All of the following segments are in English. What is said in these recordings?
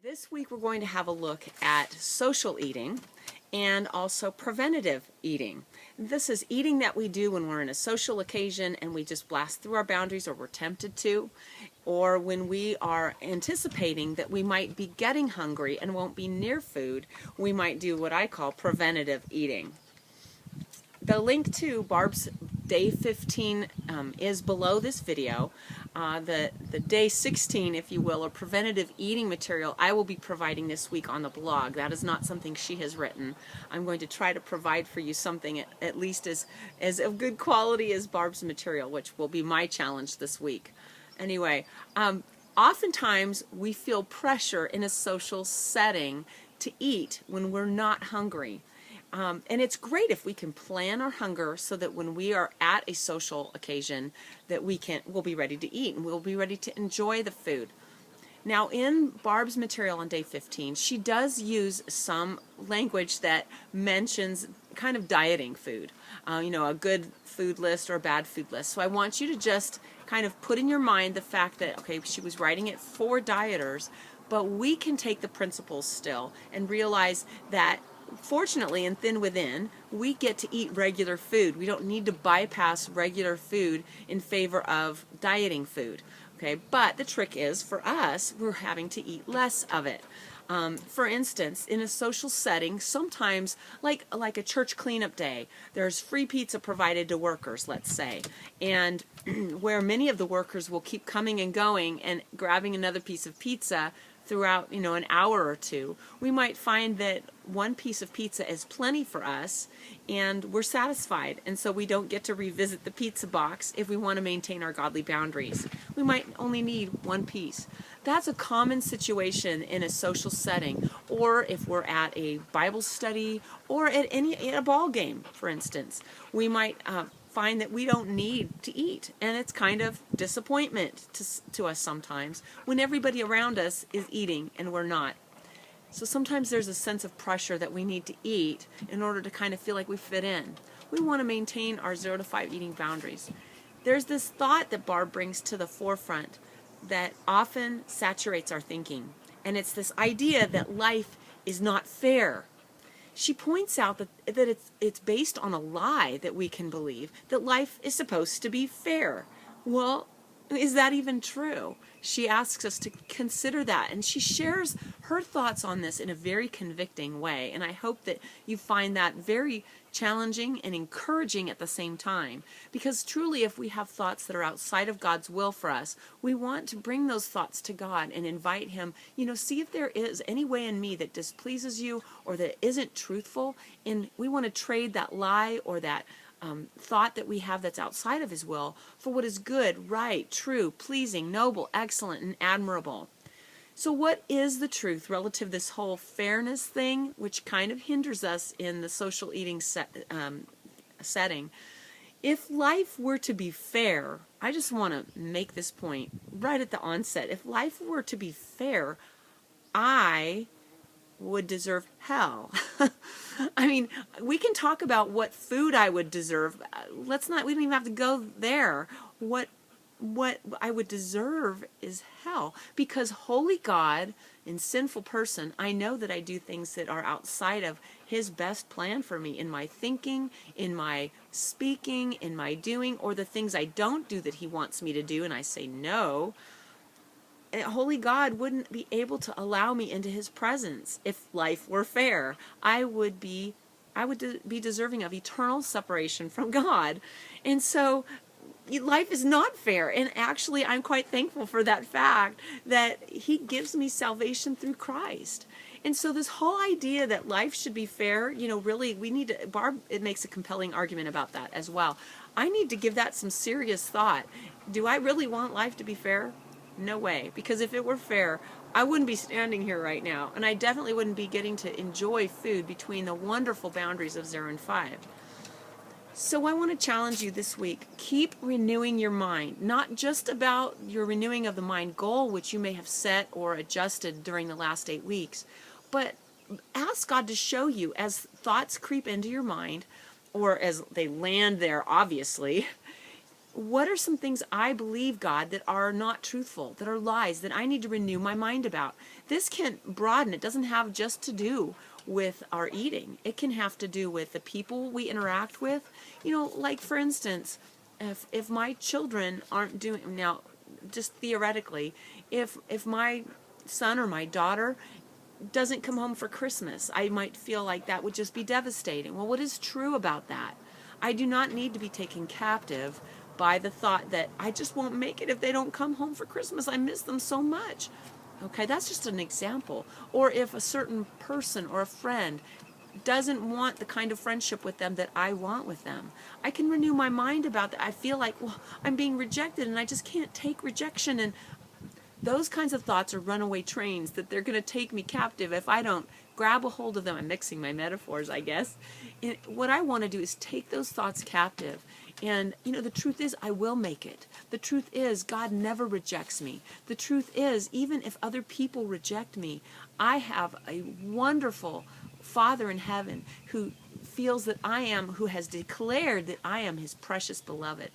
This week we're going to have a look at social eating and also preventative eating. This is eating that we do when we're in a social occasion and we just blast through our boundaries, or we're tempted to, or when we are anticipating that we might be getting hungry and won't be near food. We might do what I call preventative eating. The link to Barb's Day 15 is below this video. The Day 16, if you will, or preventative eating material, I will be providing this week on the blog. That is not something she has written. I'm going to try to provide for you something at least as of good quality as Barb's material, which will be my challenge this week. Anyway, oftentimes we feel pressure in a social setting to eat when we're not hungry. And it's great if we can plan our hunger so that when we are at a social occasion that we'll be ready to eat and we'll be ready to enjoy the food. Now, in Barb's material on Day 15, she does use some language that mentions kind of dieting food, a good food list or a bad food list. So I want you to just kind of put in your mind the fact that, okay, she was writing it for dieters, but we can take the principles still and realize that fortunately, in Thin Within, we get to eat regular food. We don't need to bypass regular food in favor of dieting food. Okay, but the trick is, for us, we're having to eat less of it. For instance, in a social setting, sometimes, like a church cleanup day, there's free pizza provided to workers, let's say, and where many of the workers will keep coming and going and grabbing another piece of pizza throughout, an hour or two, we might find that one piece of pizza is plenty for us and we're satisfied, and so we don't get to revisit the pizza box if we want to maintain our godly boundaries. We might only need one piece. That's a common situation in a social setting, or if we're at a Bible study or at a ball game, for instance. We might find that we don't need to eat, and it's kind of disappointment to us sometimes when everybody around us is eating and we're not. So sometimes there's a sense of pressure that we need to eat in order to kind of feel like we fit in. We want to maintain our 0 to 5 eating boundaries. There's this thought that Barb brings to the forefront that often saturates our thinking, and it's this idea that life is not fair. She points out that it's based on a lie that we can believe, that life is supposed to be fair. Well, is that even true? She asks us to consider that, and she shares her thoughts on this in a very convicting way, and I hope that you find that very challenging and encouraging at the same time, because truly, if we have thoughts that are outside of God's will for us, we want to bring those thoughts to God and invite Him, see if there is any way in me that displeases you or that isn't truthful, and we want to trade that lie or that thought that we have that's outside of His will for what is good, right, true, pleasing, noble, excellent, and admirable. So what is the truth relative to this whole fairness thing, which kind of hinders us in the social eating setting? If life were to be fair, I just want to make this point right at the onset. If life were to be fair, I would deserve hell. I mean, we can talk about what food I would deserve. We don't even have to go there. What I would deserve is hell, because holy God and sinful person, I know that I do things that are outside of His best plan for me in my thinking, in my speaking, in my doing, or the things I don't do that He wants me to do and I say no. And holy God wouldn't be able to allow me into His presence if life were fair. I would be deserving of eternal separation from God. And so life is not fair, and actually I'm quite thankful for that fact that He gives me salvation through Christ. And so this whole idea that life should be fair, really we need to, Barb, it makes a compelling argument about that as well. I need to give that some serious thought. Do I really want life to be fair? No way, because if it were fair, I wouldn't be standing here right now, and I definitely wouldn't be getting to enjoy food between the wonderful boundaries of 0 and 5. So I want to challenge you this week. Keep renewing your mind, not just about your renewing of the mind goal, which you may have set or adjusted during the last 8 weeks, but ask God to show you as thoughts creep into your mind, or as they land there, obviously, what are some things I believe, God, that are not truthful, that are lies, that I need to renew my mind about? This can broaden. It doesn't have just to do with our eating. It can have to do with the people we interact with. Like for instance, if my children aren't doing, now just theoretically, if my son or my daughter doesn't come home for Christmas, I might feel like that would just be devastating. Well, what is true about that? I do not need to be taken captive by the thought that I just won't make it if they don't come home for Christmas. I miss them so much. Okay, that's just an example. Or if a certain person or a friend doesn't want the kind of friendship with them that I want with them, I can renew my mind about that. I feel like, well, I'm being rejected and I just can't take rejection, and those kinds of thoughts are runaway trains that they're going to take me captive if I don't grab a hold of them. I'm mixing my metaphors, I guess. And what I want to do is take those thoughts captive. And, the truth is, I will make it. The truth is, God never rejects me. The truth is, even if other people reject me, I have a wonderful Father in heaven who feels that who has declared that I am his precious beloved.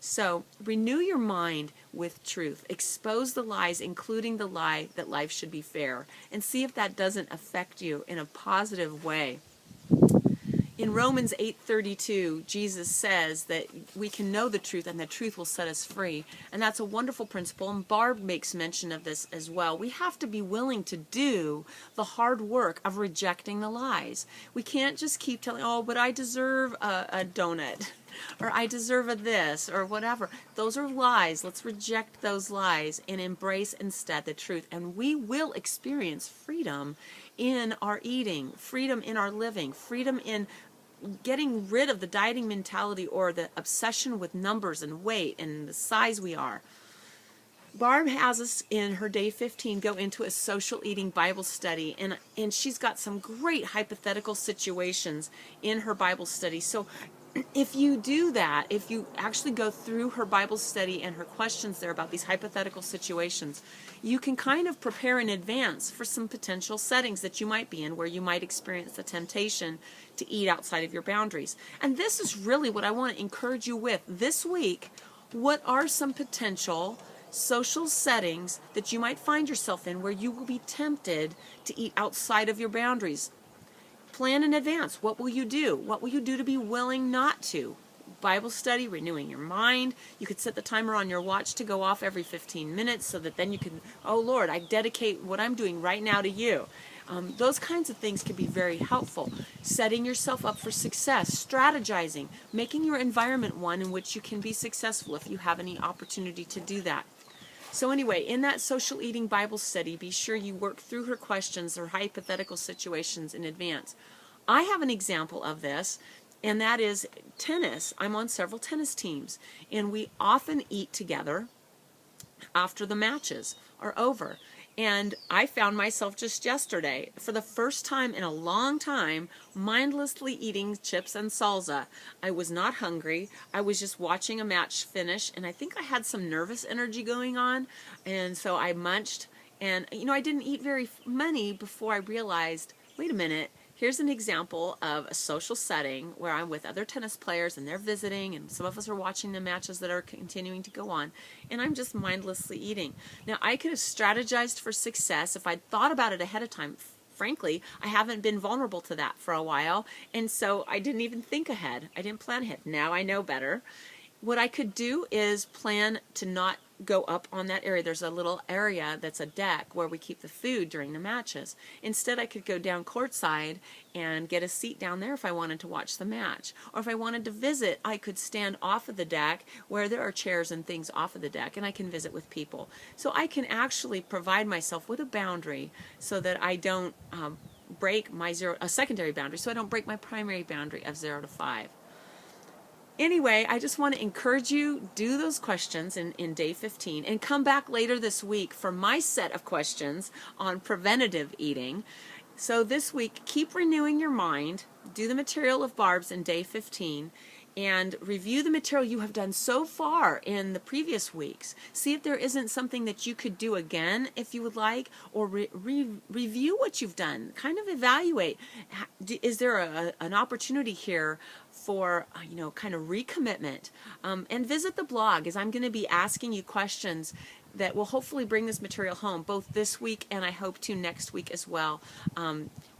So renew your mind with truth. Expose the lies, including the lie that life should be fair, and see if that doesn't affect you in a positive way. In Romans 8:32, Jesus says that we can know the truth and the truth will set us free. And that's a wonderful principle, and Barb makes mention of this as well. We have to be willing to do the hard work of rejecting the lies. We can't just keep telling, oh, but I deserve a donut, or I deserve a this, or whatever. Those are lies. Let's reject those lies and embrace instead the truth. And we will experience freedom in our eating, freedom in our living, freedom in getting rid of the dieting mentality or the obsession with numbers and weight and the size we are. Barb has us in her day 15 go into a social eating Bible study, and she's got some great hypothetical situations in her Bible study. So if you do that, if you actually go through her Bible study and her questions there about these hypothetical situations, you can kind of prepare in advance for some potential settings that you might be in where you might experience the temptation to eat outside of your boundaries. And this is really what I want to encourage you with this week. What are some potential social settings that you might find yourself in where you will be tempted to eat outside of your boundaries? Plan in advance. What will you do? What will you do to be willing not to? Bible study, renewing your mind. You could set the timer on your watch to go off every 15 minutes so that then you can, oh Lord, I dedicate what I'm doing right now to you. Those kinds of things can be very helpful. Setting yourself up for success, strategizing, making your environment one in which you can be successful if you have any opportunity to do that. So anyway, in that social eating Bible study, be sure you work through her questions or hypothetical situations in advance. I have an example of this, and that is tennis. I'm on several tennis teams, and we often eat together after the matches are over. And I found myself just yesterday, for the first time in a long time, mindlessly eating chips and salsa. I was not hungry. I was just watching a match finish, and I think I had some nervous energy going on, and so I munched. And, I didn't eat very many before I realized, wait a minute, here's an example of a social setting where I'm with other tennis players and they're visiting, and some of us are watching the matches that are continuing to go on, and I'm just mindlessly eating. Now, I could have strategized for success if I'd thought about it ahead of time. Frankly, I haven't been vulnerable to that for a while, and so I didn't even think ahead. I didn't plan ahead. Now I know better. What I could do is plan to not go up on that area. There's a little area that's a deck where we keep the food during the matches. Instead, I could go down courtside and get a seat down there if I wanted to watch the match. Or if I wanted to visit, I could stand off of the deck where there are chairs and things off of the deck, and I can visit with people. So I can actually provide myself with a boundary so that I don't break a secondary boundary, so I don't break my primary boundary of 0 to 5. Anyway, I just want to encourage you, do those questions in day 15 and come back later this week for my set of questions on preventative eating. So this week, keep renewing your mind, do the material of Barb's in day 15, and review the material you have done so far in the previous weeks. See if there isn't something that you could do again if you would like, or review what you've done. Kind of evaluate. Is there an opportunity here for, kind of recommitment? And visit the blog, as I'm going to be asking you questions that will hopefully bring this material home, both this week and I hope to next week as well.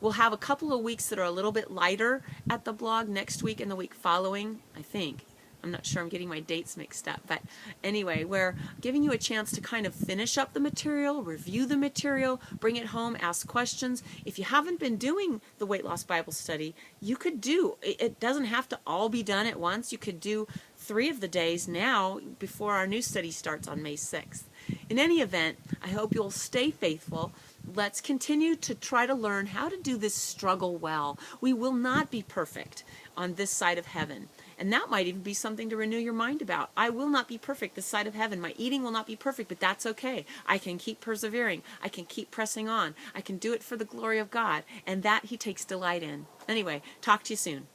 We'll have a couple of weeks that are a little bit lighter at the blog next week and the week following, I think. I'm not sure, I'm getting my dates mixed up. But anyway, we're giving you a chance to kind of finish up the material, review the material, bring it home, ask questions. If you haven't been doing the Weight Loss Bible Study, you could do, it doesn't have to all be done at once. You could do 3 of the days now before our new study starts on May 6th. In any event, I hope you'll stay faithful. Let's continue to try to learn how to do this struggle well. We will not be perfect on this side of heaven. And that might even be something to renew your mind about. I will not be perfect this side of heaven. My eating will not be perfect, but that's okay. I can keep persevering. I can keep pressing on. I can do it for the glory of God. And that He takes delight in. Anyway, talk to you soon.